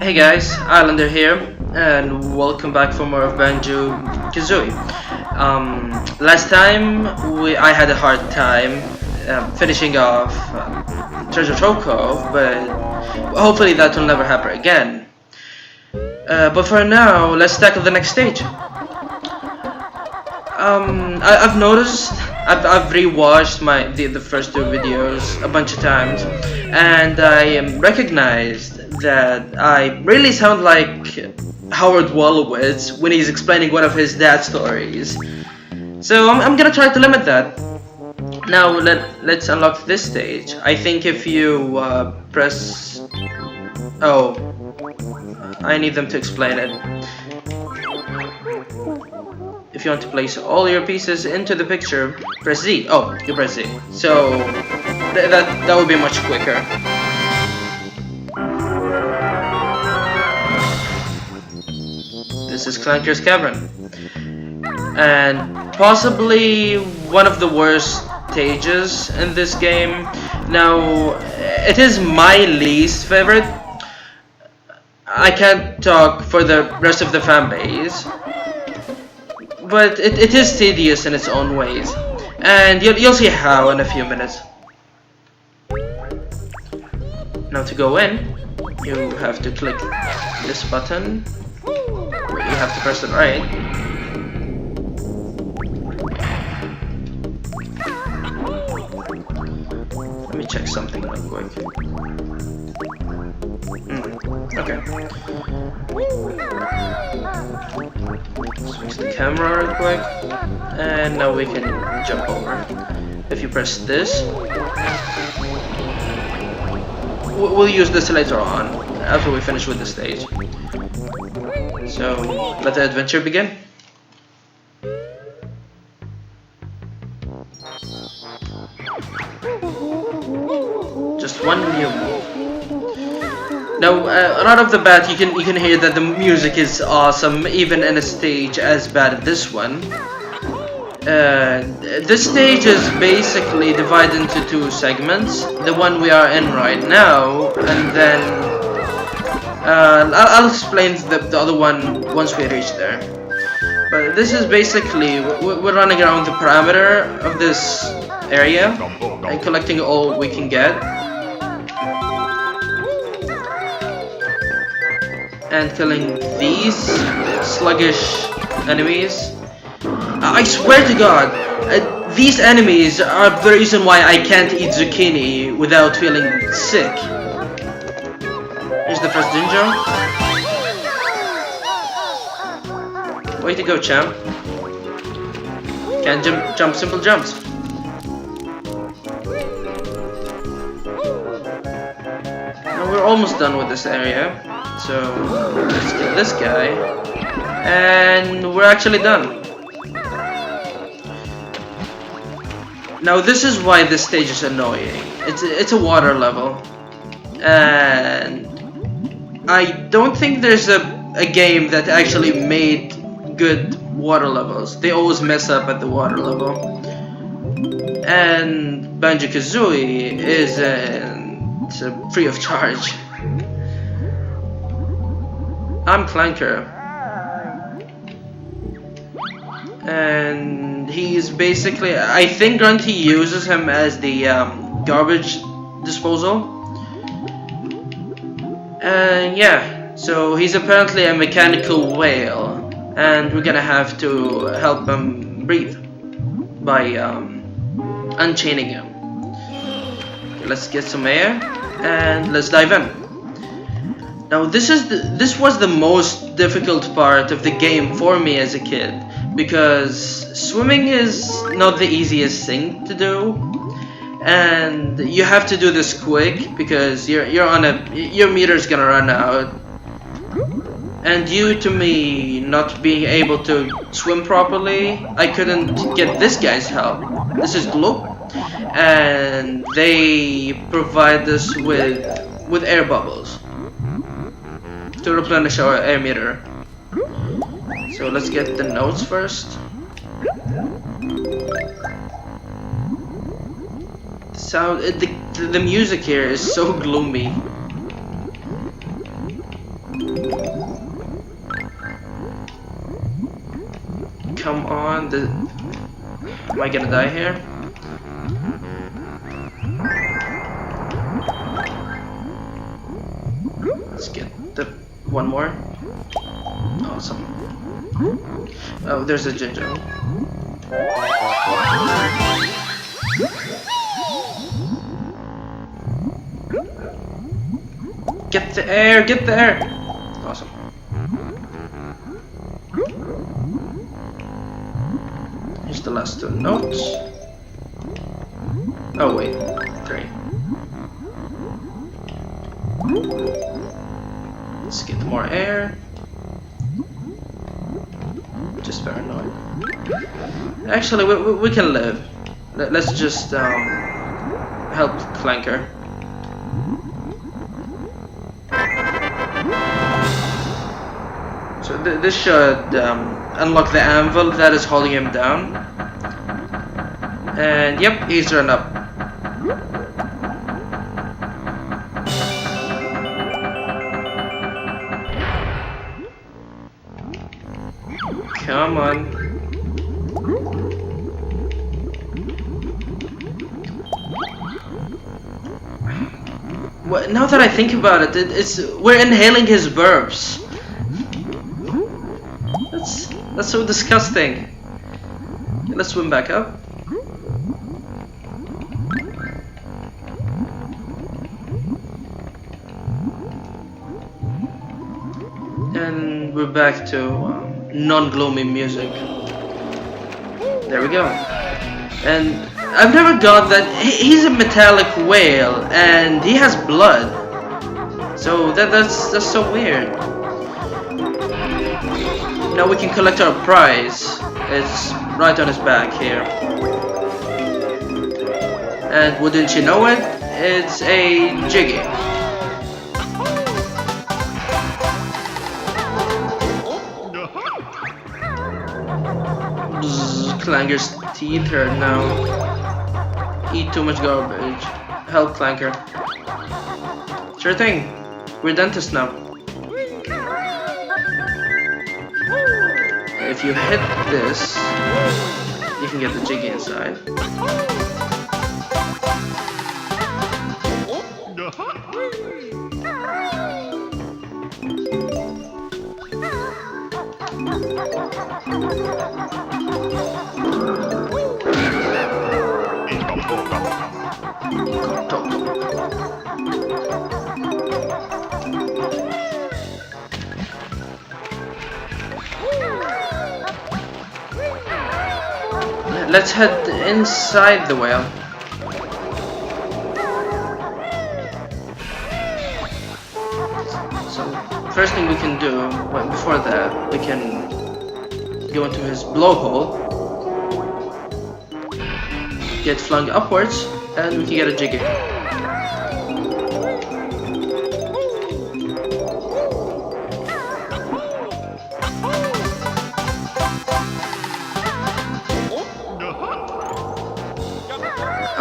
Hey guys, Islander here, and welcome back for more of Banjo Kazooie. Last time I had a hard time finishing off Treasure Trove Cove, but hopefully that will never happen again. But for now, let's tackle the next stage. I've noticed, I've rewatched the first two videos a bunch of times, and I recognized that I really sound like Howard Wolowitz when he's explaining one of his dad's stories. So I'm gonna try to limit that. Now let's unlock this stage. I think if you press... Oh, I need them to explain it. If you want to place all your pieces into the picture, press Z. Oh, you press Z. So that would be much quicker. This is Clanker's Cavern, and possibly one of the worst stages in this game. Now, it is my least favorite. I can't talk for the rest of the fan base, but it is tedious in its own ways, and you'll see how in a few minutes. Now to go in, you have to click this button. You have to press it right. Let me check something real quick. Okay. Switch the camera real quick, and now we can jump over. If you press this, we'll use this later on after we finish with the stage. So let the adventure begin. Just one new move. Now, right off the bat, you can hear that the music is awesome, even in a stage as bad as this one. This stage is basically divided into two segments. The one we are in right now, and then I'll explain the other one once we reach there. But this is basically we're running around the perimeter of this area and collecting all we can get. And killing these sluggish enemies. I swear to God, these enemies are the reason why I can't eat zucchini without feeling sick. Here's the first ninja. Way to go, champ. Can't jump simple jumps. Now we're almost done with this area. So let's kill this guy, and we're actually done. Now this is why this stage is annoying. It's a water level, and I don't think there's a game that actually made good water levels. They always mess up at the water level, and Banjo Kazooie is free of charge. I'm Clanker, and he's basically, I think Grunty uses him as the garbage disposal, and yeah, so he's apparently a mechanical whale, and we're gonna have to help him breathe by unchaining him. Okay, let's get some air, and let's dive in. Now this was the most difficult part of the game for me as a kid, because swimming is not the easiest thing to do, and you have to do this quick because your meter's gonna run out. And due to me not being able to swim properly, I couldn't get this guy's help. This is Gloop, and they provide us with air bubbles to replenish our air meter. So let's get the notes first. The music here is so gloomy. come on. Am I gonna die here? Let's get the one more. Awesome. Oh, there's a ginger. Get the air, get the air. Awesome. Here's the last two notes. Oh wait, 3. Let's get more air. Just paranoid. Actually, we can live. Let's just help Clanker. So this should unlock the anvil that is holding him down. And yep, he's run up. Come on. Well, now that I think about it, we're inhaling his burps. That's so disgusting. Let's swim back up. And we're back to non-gloomy music. There we go. And I've never got that he's a metallic whale and he has blood. So that's so weird. Now we can collect our prize. It's right on his back here. And wouldn't you know it, it's a Jiggy. Clanker's teeth hurt now. Eat too much garbage. Help Clanker. Sure thing. We're dentists now. If you hit this, you can get the Jiggy inside. Let's head inside the whale. So, first thing we can do, well, before that, we can go into his blowhole, get flung upwards, and we can get a Jiggy.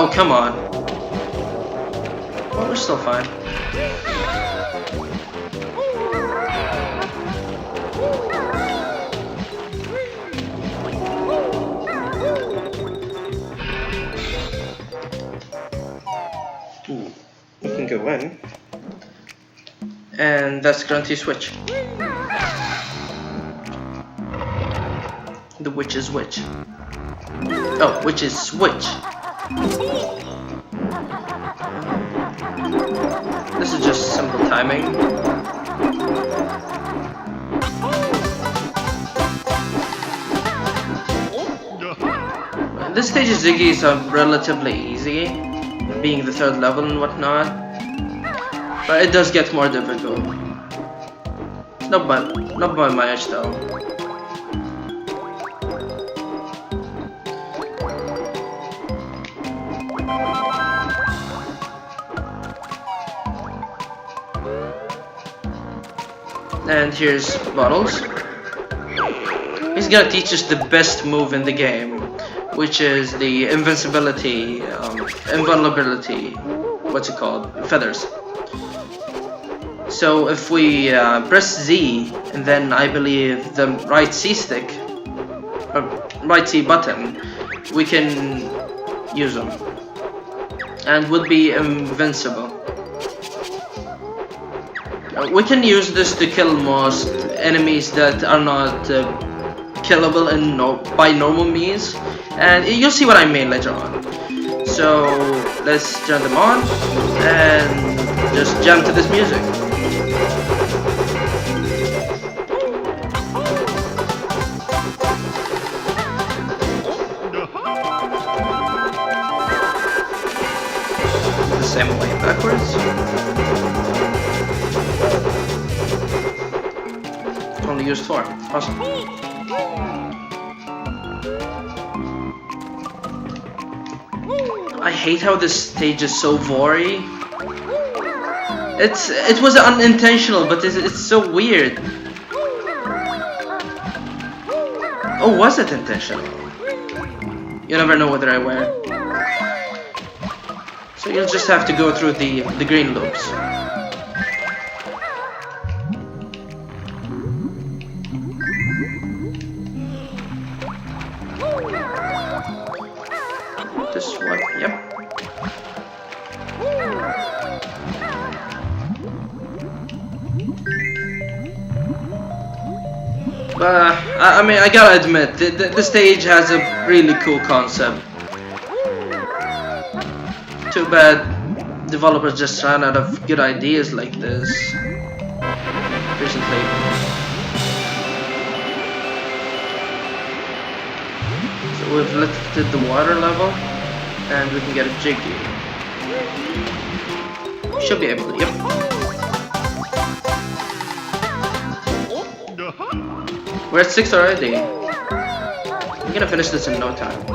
Oh, come on. Well, we're still fine. Ooh, we can go in. And that's Grunty Switch. The witch's witch. Oh, witch's switch. This is just simple timing. This stage's Ziggy's are relatively easy, being the 3rd level and whatnot, but it does get more difficult. Not by much though. And here's Bottles. He's gonna teach us the best move in the game, which is the invulnerability, what's it called? Feathers. So if we press Z, and then I believe the right C stick, right C button, we can use them and would be invincible. We can use this to kill most enemies that are not killable by normal means, and you'll see what I mean later on. So let's turn them on and just jump to this music. The same way backwards. Only used 4. Awesome. I hate how this stage is so vory. It was unintentional, but it's so weird. Oh, was it intentional? You never know whether I wear. So you'll just have to go through the green loops. This one, yep. I mean, I gotta admit, the stage has a really cool concept. Too bad developers just ran out of good ideas like this recently. So we've lifted the water level, and we can get a jiggy. Should be able to, yep. We're at 6 already. I'm gonna finish this in no time.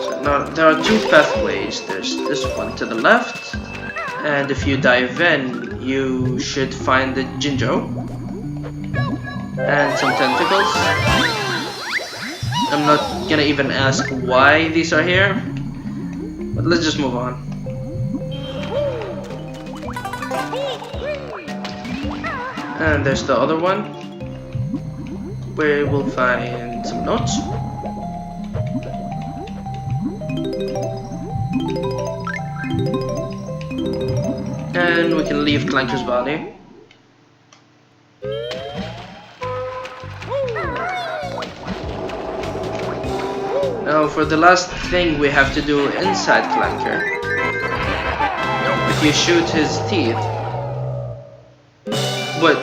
So now there are 2 pathways. There's this one to the left, and if you dive in, you should find the Jinjo and some tentacles. I'm not gonna even ask why these are here, but let's just move on. And there's the other one, where we'll find some notes. And we can leave Clanker's body. Now for the last thing we have to do inside Clanker, if you shoot his teeth, but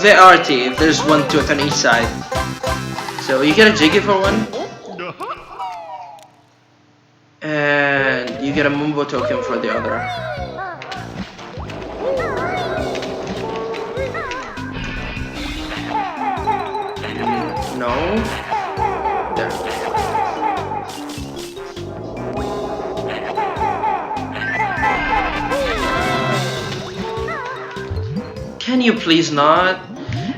they are teeth, there's 1 tooth on each side, so you get a Jiggy for one, and you get a Mumbo token for the other. No, there. Can you please not?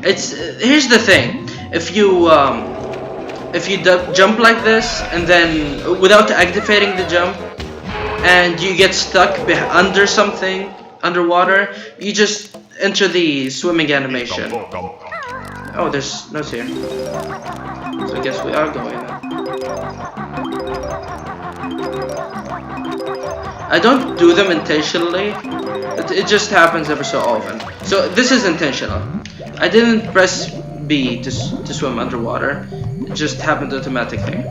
Here's the thing. If you jump like this and then without activating the jump, and you get stuck under something underwater, you just enter the swimming animation. Oh, there's notes here. So I guess we are going now. I don't do them intentionally. It just happens every so often. So this is intentional. I didn't press B to swim underwater. It just happened automatically.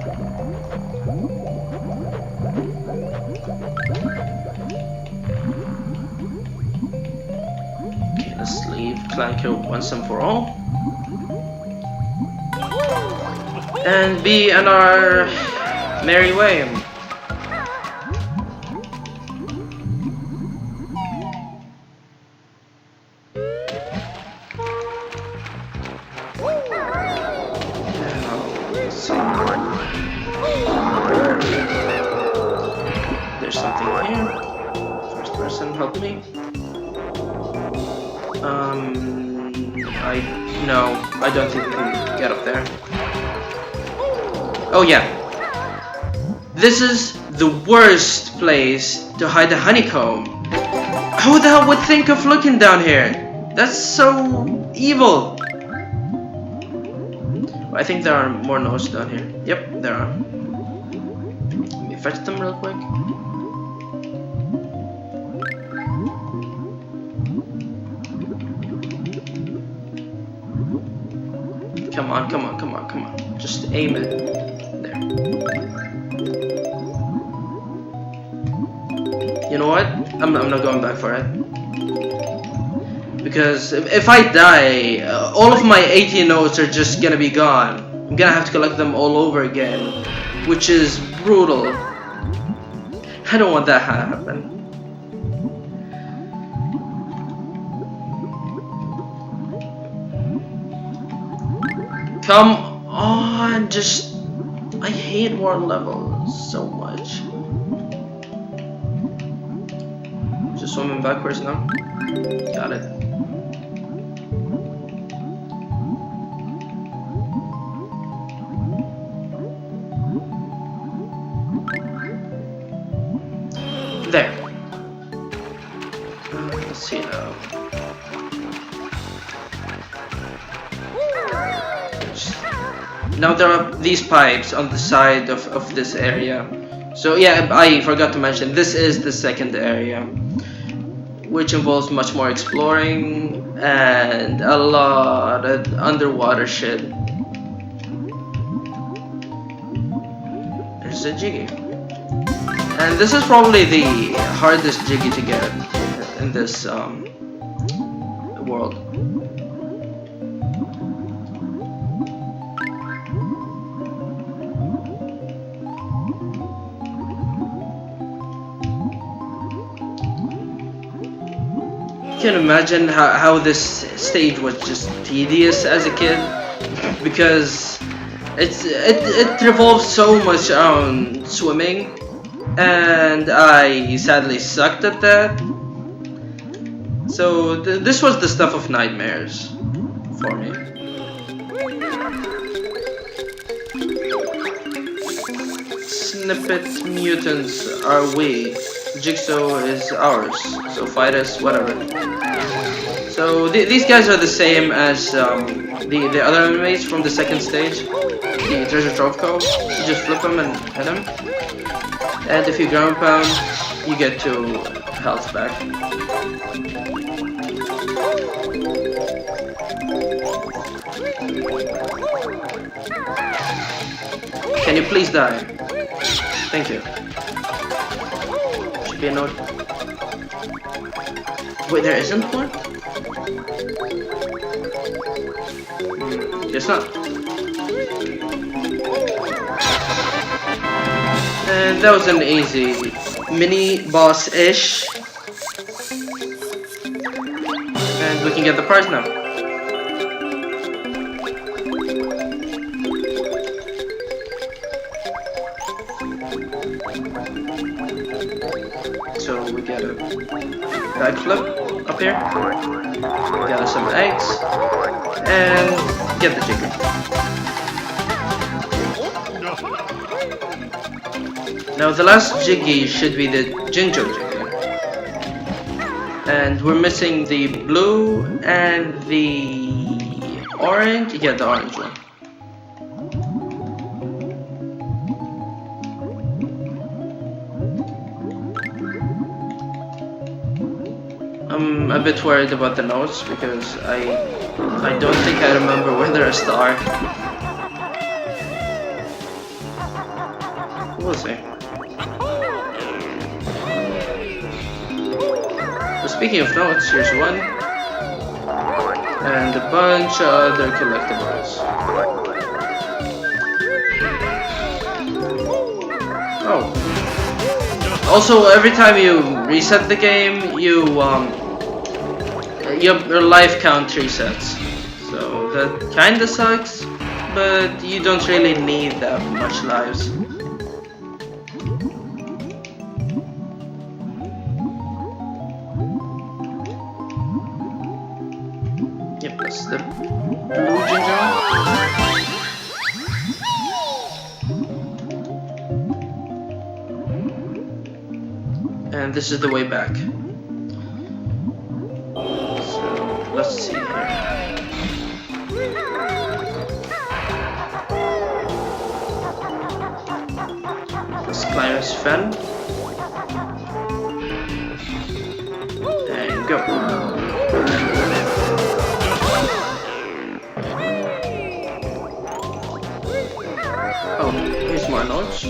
Okay, let's leave Clanker once and for all. And be on our merry way. There's something here. First person, help me. I don't think we can get up there. Oh yeah. This is the worst place to hide a honeycomb. Who the hell would think of looking down here? That's so Evil! I think there are more notes down here. Yep, there are. Let me fetch them real quick. Come on, come on, come on, come on. Just aim it. There. You know what? I'm not going back for it. Because if I die, all of my 80 notes are just gonna be gone. I'm gonna have to collect them all over again, which is brutal. I don't want that to happen. Come on, just... I hate war levels so much. Just swimming backwards now. Got it. There. Let's see now. Now there are these pipes on the side of this area. So yeah, I forgot to mention, this is the second area, which involves much more exploring and a lot of underwater shit. There's a Jiggy. And this is probably the hardest Jiggy to get in this world. I can imagine how this stage was just tedious as a kid, because it revolves so much around swimming, and I sadly sucked at that. So this was the stuff of nightmares for me. Snippet mutants are we. Jigsaw is ours, so fight us, whatever. So these guys are the same as the other enemies from the second stage, the treasure trove cove. You just flip them and hit them, and if you ground pound, you get 2 health back. Can you please die? Thank you. Be a note. Wait, there isn't one? Guess not. And that was an easy mini boss-ish. And we can get the prize now. So we get a backflip up here, gather some eggs, and get the Jiggy. Now the last Jiggy should be the Ginger Jiggy. And we're missing the blue and the orange. Yeah, the orange one. I'm a bit worried about the notes because I don't think I remember where they're a star. We'll see. But speaking of notes, here's one. And a bunch of other collectibles. Oh. Also, every time you reset the game, your life count resets. So that kinda sucks, but you don't really need that much lives. Yep, that's the blue ginger one. And this is the way back. So let's see here. Let's climb his fan. And go. Oh, here's my launch.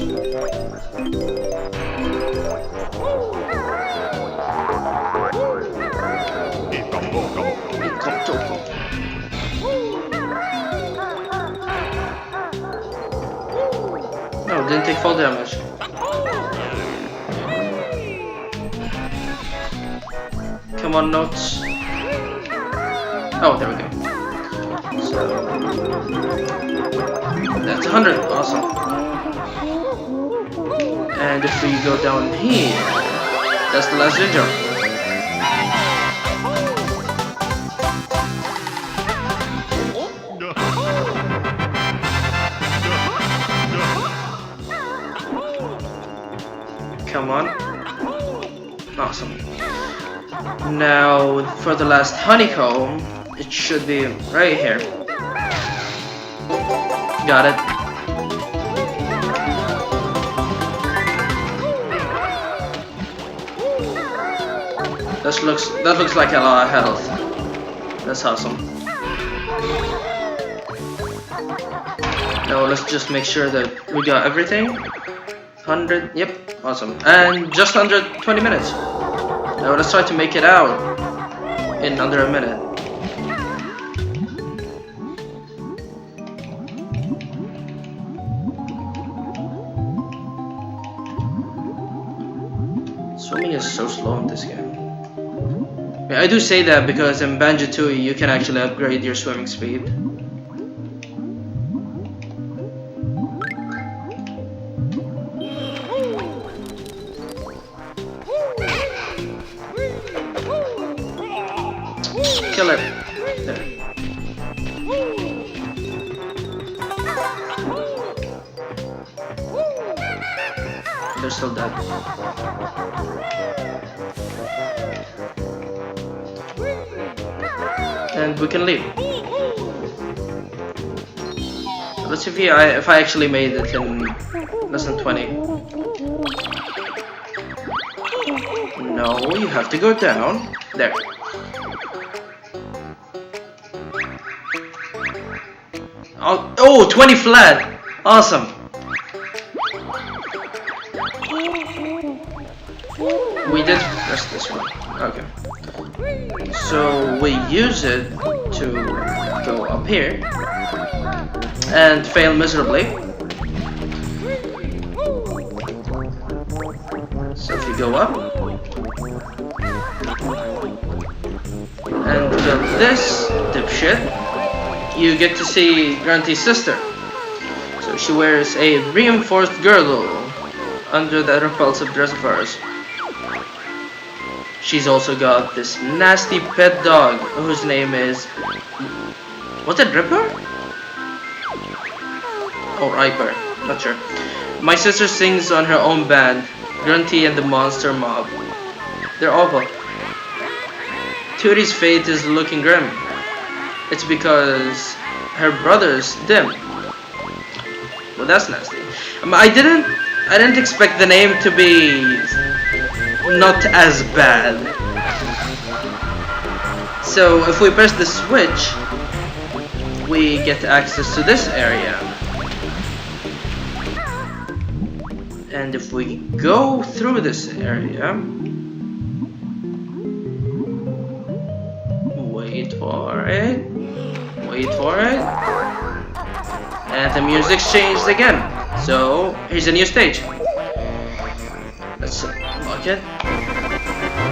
No, didn't take fall damage. Come on, notes. Oh, there we go. So that's 100. Awesome. And if we go down here, that's the last ninja. Come on. Awesome. Now for the last honeycomb, it should be right here. Got it. That looks like a lot of health. That's awesome. Now let's just make sure that we got everything. 100, yep, awesome. And just under 20 minutes. Now let's try to make it out in under a minute. Swimming is so slow in this game. Yeah, I do say that because in Banjo Kazooie you can actually upgrade your swimming speed. Kill it. There. They're still dead. And we can leave. Let's see if I actually made it in less than 20. No, you have to go down. There. Oh, 20 flat! Awesome! We did press this one. Okay. So we use it to go up here and fail miserably. So if you go up and kill this dipshit, you get to see Grunty's sister. So she wears a reinforced girdle under that repulsive dress of hers. She's also got this nasty pet dog whose name is... Was it Ripper? Or Riper, not sure. My sister sings on her own band, Grunty and the Monster Mob. They're awful. Tootie's fate is looking grim. It's because her brother's dim. Well, that's nasty. I didn't expect the name to be not as bad. So if we press the switch, we get access to this area. And if we go through this area, wait for it, and the music's changed again. So here's a new stage. Let's lock it.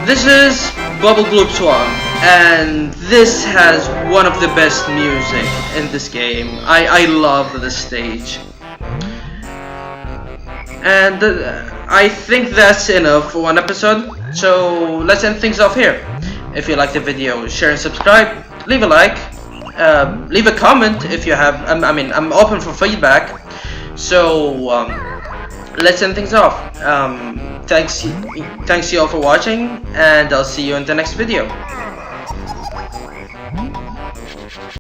This is Bubble Gloop Swamp, and this has one of the best music in this game. I love this stage. And I think that's enough for one episode. So let's end things off here. If you like the video, share and subscribe. Leave a like. Leave a comment if you have. I'm open for feedback. So let's end things off. Thanks you all for watching, and I'll see you in the next video.